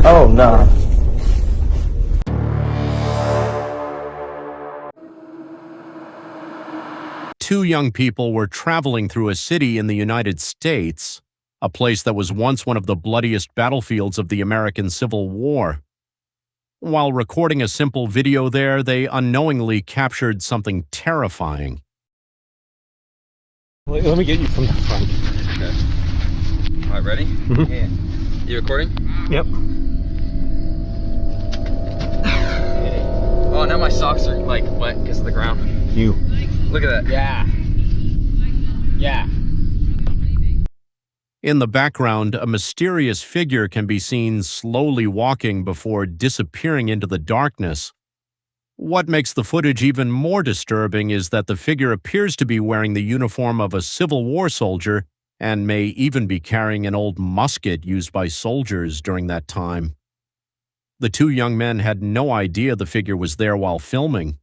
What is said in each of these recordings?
Oh, nah. Two young people were traveling through a city in the United States, a place that was once one of the bloodiest battlefields of the American Civil War. While recording a simple video there, they unknowingly captured something terrifying. Let me get you from the front. Okay. All right, ready? Yeah. You recording? Yep. Oh, now my socks are like wet because of the ground. You. Look at that. Yeah. Yeah. In the background, a mysterious figure can be seen slowly walking before disappearing into the darkness. What makes the footage even more disturbing is that the figure appears to be wearing the uniform of a Civil War soldier and may even be carrying an old musket used by soldiers during that time. The two young men had no idea the figure was there while filming.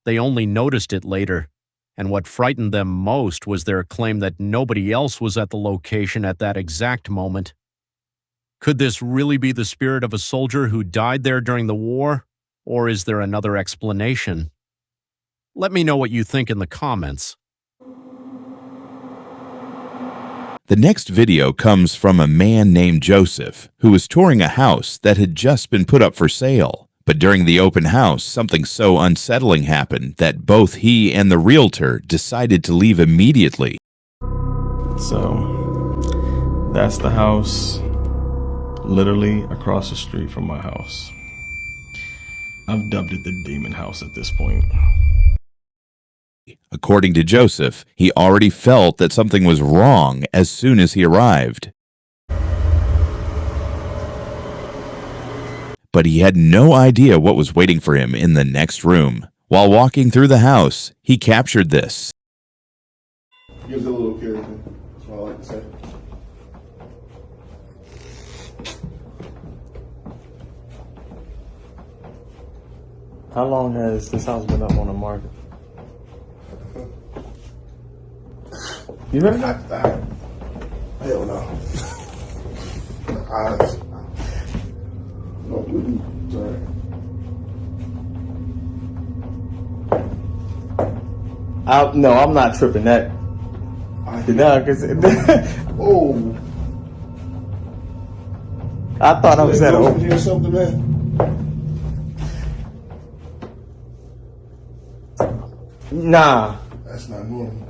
They only noticed it later, and what frightened them most was their claim that nobody else was at the location at that exact moment. Could this really be the spirit of a soldier who died there during the war, or is there another explanation? Let me know what you think in the comments. The next video comes from a man named Joseph, who was touring a house that had just been put up for sale. But during the open house, something so unsettling happened that both he and the realtor decided to leave immediately. So, that's the house literally across the street from my house. I've dubbed it the demon house at this point. According to Joseph, he already felt that something was wrong as soon as he arrived. But he had no idea what was waiting for him in the next room. While walking through the house, he captured this. Gives a little character. That's what I like to say. How long has this house been up on the market? You remember that? Hell no. Sorry. No, I'm not tripping that. No, because Oh, I thought I was at open a. here something, man. Nah, That's not normal.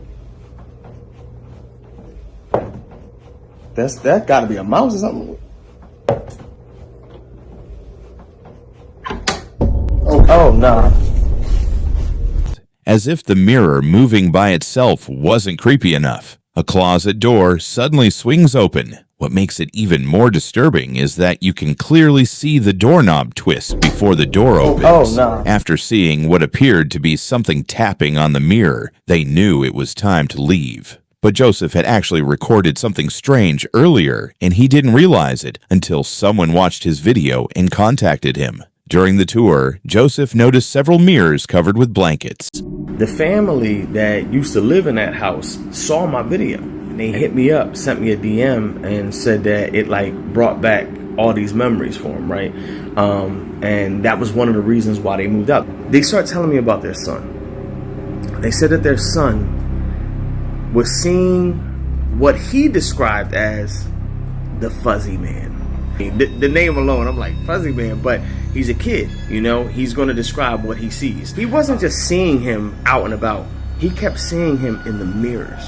that got to be a mouse or something. Oh, nah. As if the mirror moving by itself wasn't creepy enough, a closet door suddenly swings open. What makes it even more disturbing is that you can clearly see the doorknob twist before the door opens. Oh, no. After seeing what appeared to be something tapping on the mirror, they knew it was time to leave. But Joseph had actually recorded something strange earlier, and he didn't realize it until someone watched his video and contacted him. During the tour, Joseph noticed several mirrors covered with blankets. The family that used to live in that house saw my video. They hit me up, sent me a DM, and said that it like brought back all these memories for them, right? And that was one of the reasons why they moved out. They started telling me about their son. They said that their son was seeing what he described as the Fuzzy Man. The name alone, I'm like, Fuzzy Man, but he's a kid, you know? He's going to describe what he sees. He wasn't just seeing him out and about. He kept seeing him in the mirrors.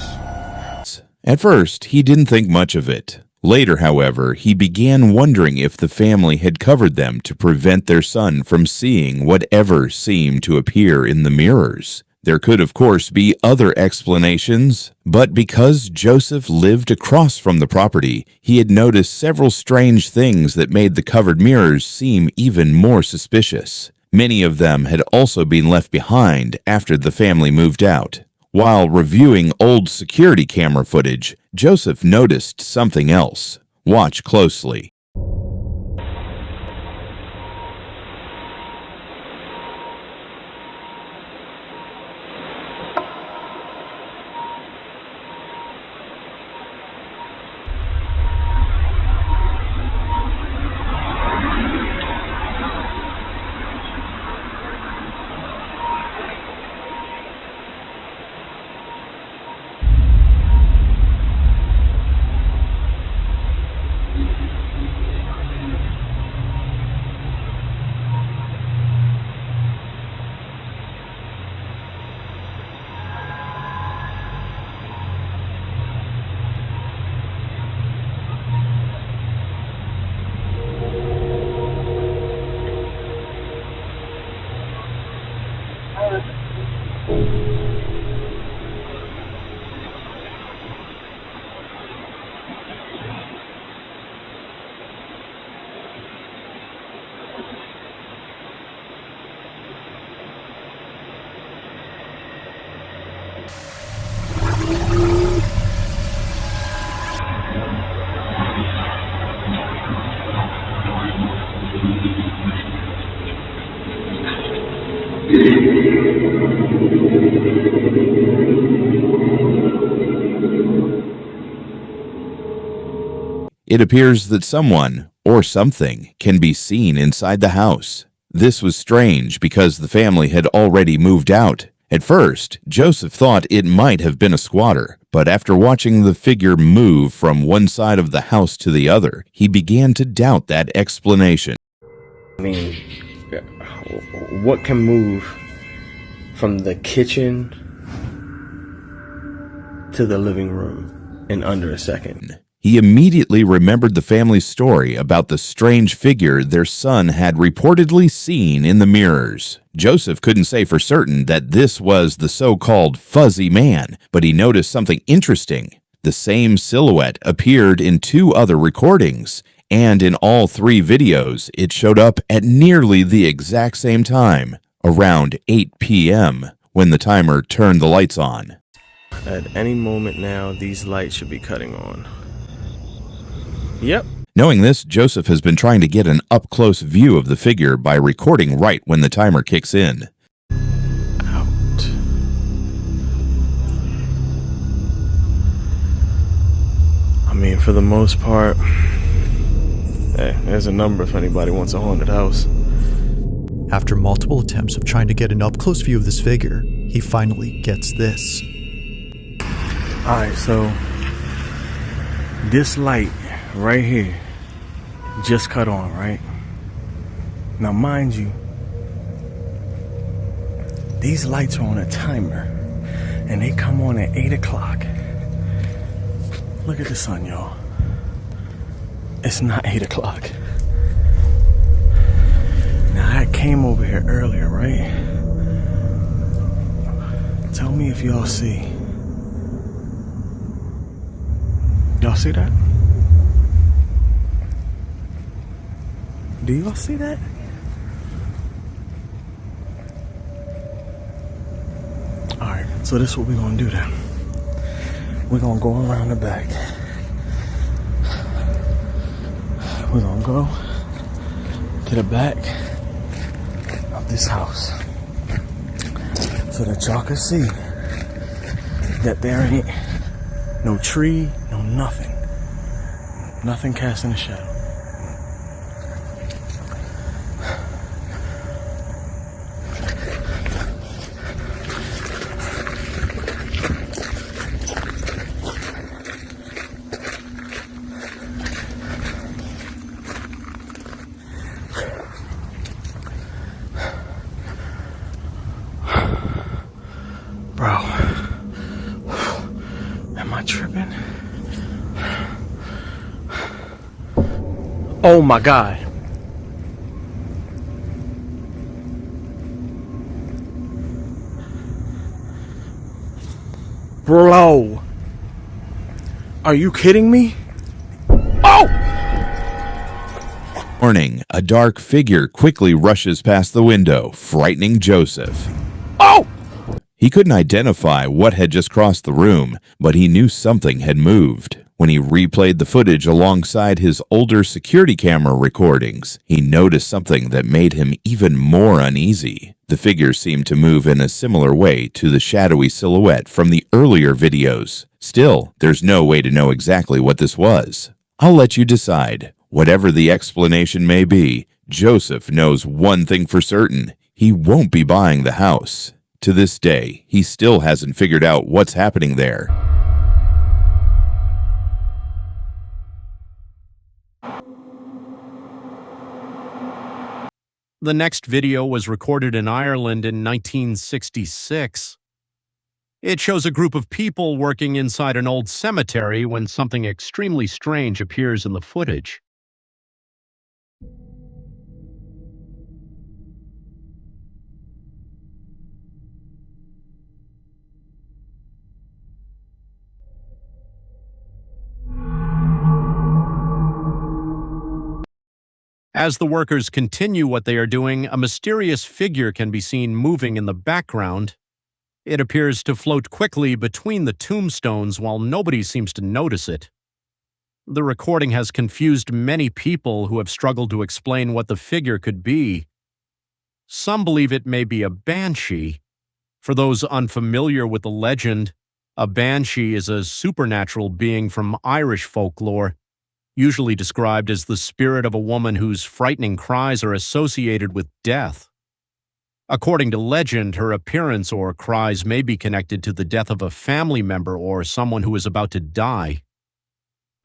At first, he didn't think much of it. Later, however, he began wondering if the family had covered them to prevent their son from seeing whatever seemed to appear in the mirrors. There could, of course, be other explanations, but because Joseph lived across from the property, he had noticed several strange things that made the covered mirrors seem even more suspicious. Many of them had also been left behind after the family moved out. While reviewing old security camera footage, Joseph noticed something else. Watch closely. It appears that someone, or something, can be seen inside the house. This was strange because the family had already moved out. At first, Joseph thought it might have been a squatter, but after watching the figure move from one side of the house to the other, he began to doubt that explanation. I mean, what can move from the kitchen to the living room in under a second? He immediately remembered the family's story about the strange figure their son had reportedly seen in the mirrors. Joseph couldn't say for certain that this was the so-called fuzzy man, but he noticed something interesting. The same silhouette appeared in 2 other recordings, and in all 3 videos, it showed up at nearly the exact same time, around 8 p.m., when the timer turned the lights on. At any moment now, these lights should be cutting on. Yep. Knowing this, Joseph has been trying to get an up-close view of the figure by recording right when the timer kicks in. Out. I mean, for the most part, hey, there's a number if anybody wants a haunted house. After multiple attempts of trying to get an up-close view of this figure, he finally gets this. Alright, so this light right here just cut on, right? Now mind you, these lights are on a timer and they come on at 8 o'clock. Look at the sun, y'all. It's not 8 o'clock. Now I came over here earlier, right? Tell me if y'all see. Y'all see that? Do y'all see that? Alright, so this is what we're gonna do then. We're gonna go around the back. We're gonna go to the back of this house so that y'all can see that there ain't no tree, no nothing. Nothing casting a shadow. Bro, am I tripping? Oh my God. Bro, are you kidding me? Oh! Warning, a dark figure quickly rushes past the window, frightening Joseph. Oh! He couldn't identify what had just crossed the room, but he knew something had moved. When he replayed the footage alongside his older security camera recordings, he noticed something that made him even more uneasy. The figure seemed to move in a similar way to the shadowy silhouette from the earlier videos. Still, there's no way to know exactly what this was. I'll let you decide. Whatever the explanation may be, Joseph knows one thing for certain. He won't be buying the house. To this day, he still hasn't figured out what's happening there. The next video was recorded in Ireland in 1966. It shows a group of people working inside an old cemetery when something extremely strange appears in the footage. As the workers continue what they are doing, a mysterious figure can be seen moving in the background. It appears to float quickly between the tombstones while nobody seems to notice it. The recording has confused many people who have struggled to explain what the figure could be. Some believe it may be a banshee. For those unfamiliar with the legend, a banshee is a supernatural being from Irish folklore. usually described as the spirit of a woman whose frightening cries are associated with death. According to legend, her appearance or cries may be connected to the death of a family member or someone who is about to die.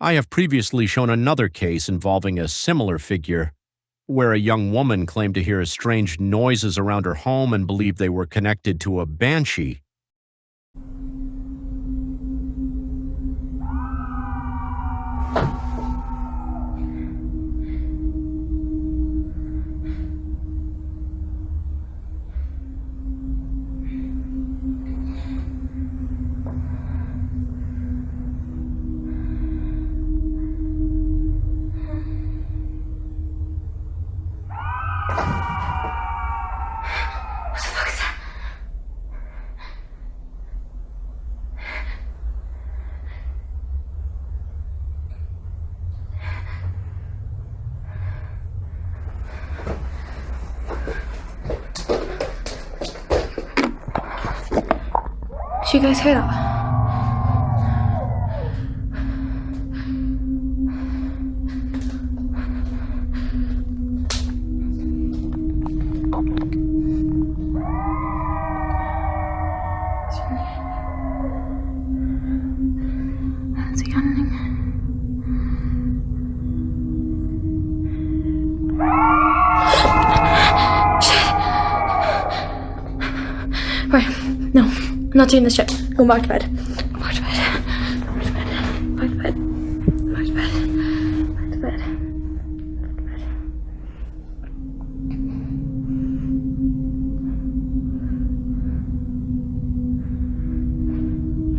I have previously shown another case involving a similar figure, where a young woman claimed to hear strange noises around her home and believed they were connected to a banshee. Did you guys hear that? That's yawning. Shit! Right, no. I'm not doing this shit. Go back to bed. Go back to bed. Back to bed. Back to bed. Back to bed.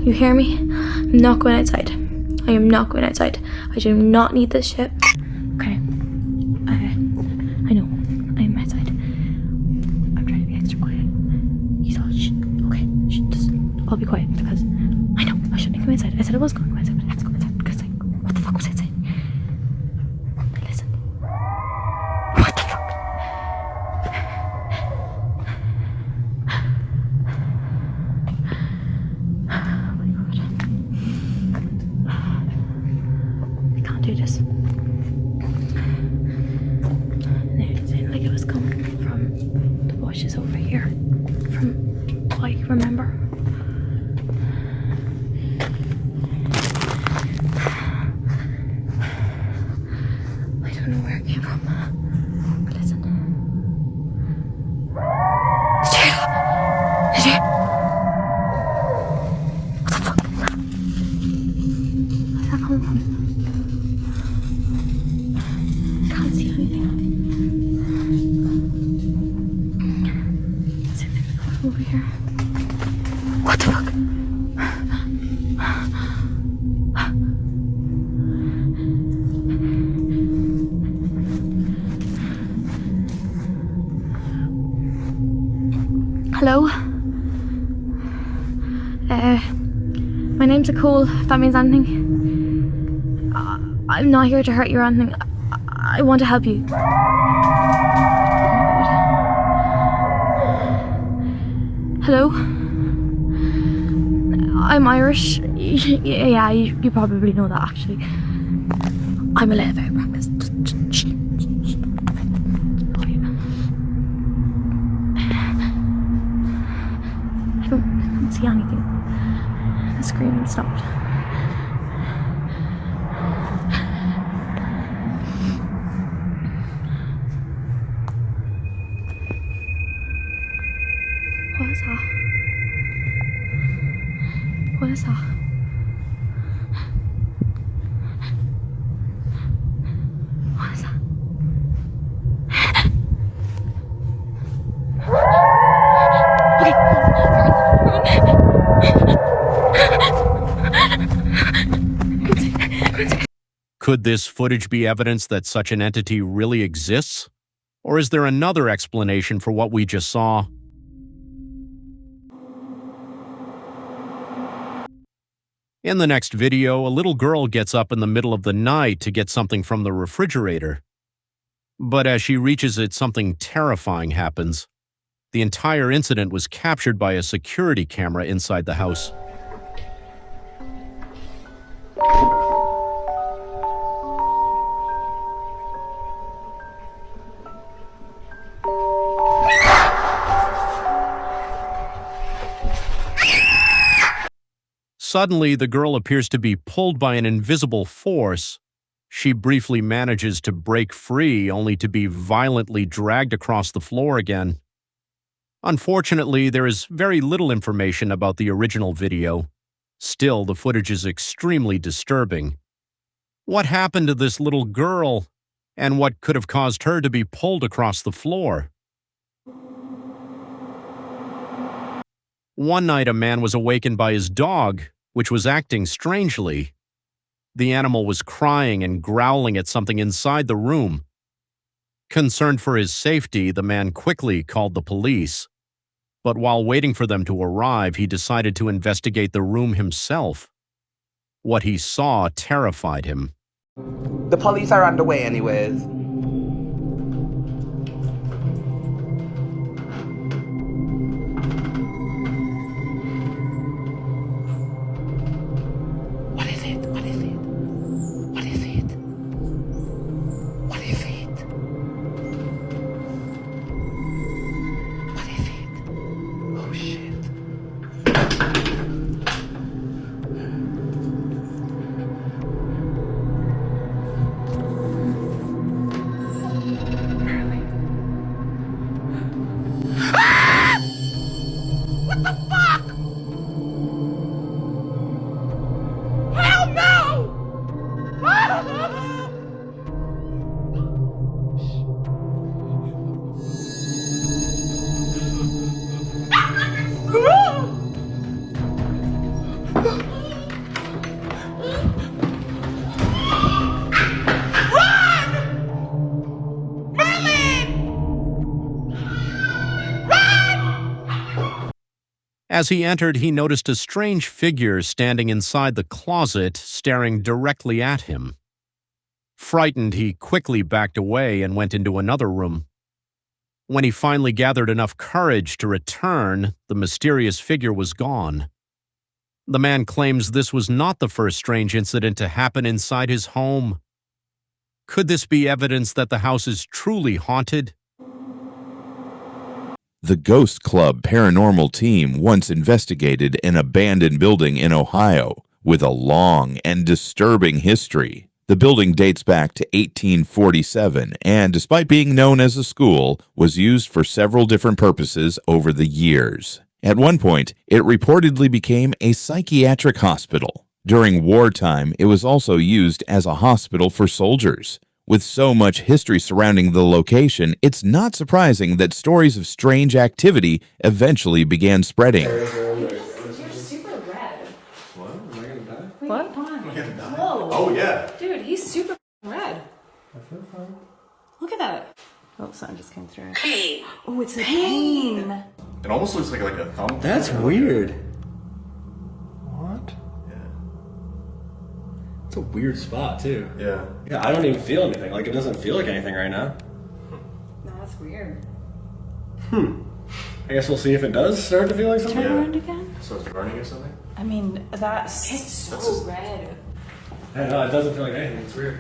You hear me? I'm not going outside. I am not going outside. I do not need this shit. Okay. I know. I'm outside. I'm trying to be extra quiet. He's all shh. Okay. Shh. Just I'll be quiet because I know I shouldn't come inside. I said I was going to go inside, but I had to go inside because like, what the fuck was outside? Listen. What the fuck? Oh my god. I can't do this. No, it seemed like it was coming from the bushes over here. From what I remember. I don't know where it came from. But listen. Did you hear that? Did you? What the fuck is that? Where's that coming from? I can't see anything. Is it coming from over here? What the fuck? Hello? My name's Nicole, if that means anything. I'm not here to hurt you or anything. I want to help you. Oh my God. Hello? I'm Irish. Yeah, you probably know that actually. I'm a little bit practiced. Just shh. I don't see anything. The screaming stopped. What is that? What is that? What is that? Could this footage be evidence that such an entity really exists? Or is there another explanation for what we just saw? In the next video, a little girl gets up in the middle of the night to get something from the refrigerator. But as she reaches it, something terrifying happens. The entire incident was captured by a security camera inside the house. Suddenly, the girl appears to be pulled by an invisible force. She briefly manages to break free, only to be violently dragged across the floor again. Unfortunately, there is very little information about the original video. Still, the footage is extremely disturbing. What happened to this little girl, and what could have caused her to be pulled across the floor? One night, a man was awakened by his dog, which was acting strangely. The animal was crying and growling at something inside the room. Concerned for his safety, the man quickly called the police. But while waiting for them to arrive, he decided to investigate the room himself. What he saw terrified him. The police are on the way anyways. What is it? What is it? What is it? What is it? What is it? Oh shit. What the fuck? Hell no! As he entered, he noticed a strange figure standing inside the closet, staring directly at him. Frightened, he quickly backed away and went into another room. When he finally gathered enough courage to return, the mysterious figure was gone. The man claims this was not the first strange incident to happen inside his home. Could this be evidence that the house is truly haunted? The Ghost Club paranormal team once investigated an abandoned building in Ohio with a long and disturbing history. The building dates back to 1847 and, despite being known as a school, was used for several different purposes over the years. At one point, it reportedly became a psychiatric hospital. During wartime, it was also used as a hospital for soldiers. With so much history surrounding the location, it's not surprising that stories of strange activity eventually began spreading. You're super red. What? Am I gonna die? What? Am I gonna die? Whoa. Oh, yeah. Dude, he's super red. I feel fine. Look at that. Oh, something just came through. Pain. Oh, it's a pain. It almost looks like a thumb. That's weird. What? It's a weird spot, too. Yeah. Yeah, I don't even feel anything. Like, it doesn't feel like anything right now. No, that's weird. I guess we'll see if it does start to feel like something. Turn around again. So it's burning or something? I mean, it's so red. I know, it doesn't feel like anything. It's weird.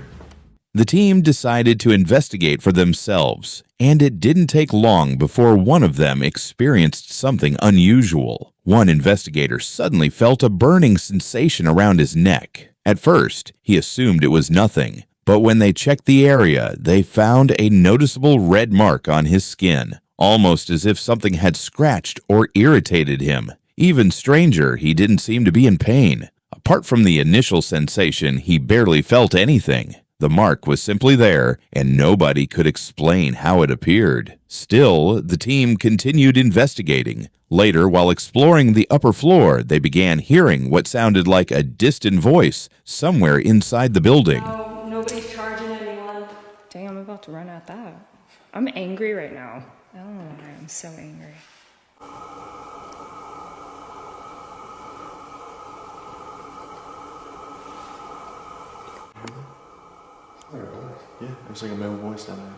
The team decided to investigate for themselves, and it didn't take long before one of them experienced something unusual. One investigator suddenly felt a burning sensation around his neck. At first, he assumed it was nothing, but when they checked the area, they found a noticeable red mark on his skin, almost as if something had scratched or irritated him. Even stranger, he didn't seem to be in pain. Apart from the initial sensation, he barely felt anything. The mark was simply there, and nobody could explain how it appeared. Still, the team continued investigating. Later, while exploring the upper floor, they began hearing what sounded like a distant voice somewhere inside the building. No, nobody's charging anyone. Dang, I'm about to run at that. I'm angry right now. I don't know why I'm so angry. Yeah, it was like a male voice down there.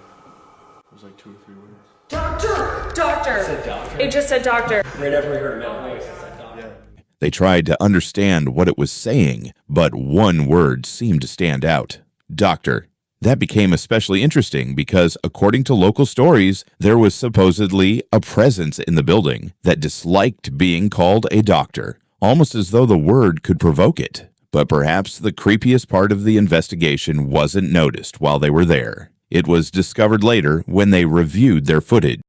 It was like 2 or 3 words. Doctor! Doctor! It said doctor. It just said doctor. Right after we heard a male voice, it said doctor. Yeah. They tried to understand what it was saying, but one word seemed to stand out: doctor. That became especially interesting because, according to local stories, there was supposedly a presence in the building that disliked being called a doctor. almost as though the word could provoke it. But perhaps the creepiest part of the investigation wasn't noticed while they were there. It was discovered later when they reviewed their footage.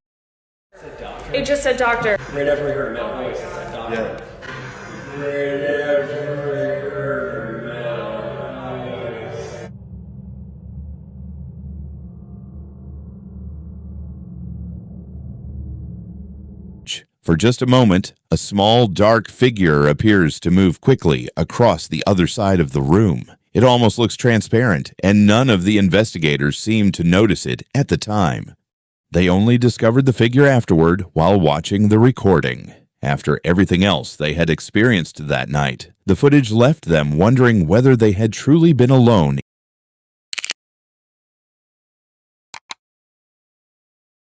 It just said doctor. Right after we heard a male voice, it said doctor. For just a moment, a small, dark figure appears to move quickly across the other side of the room. It almost looks transparent, and none of the investigators seemed to notice it at the time. They only discovered the figure afterward while watching the recording. After everything else they had experienced that night, the footage left them wondering whether they had truly been alone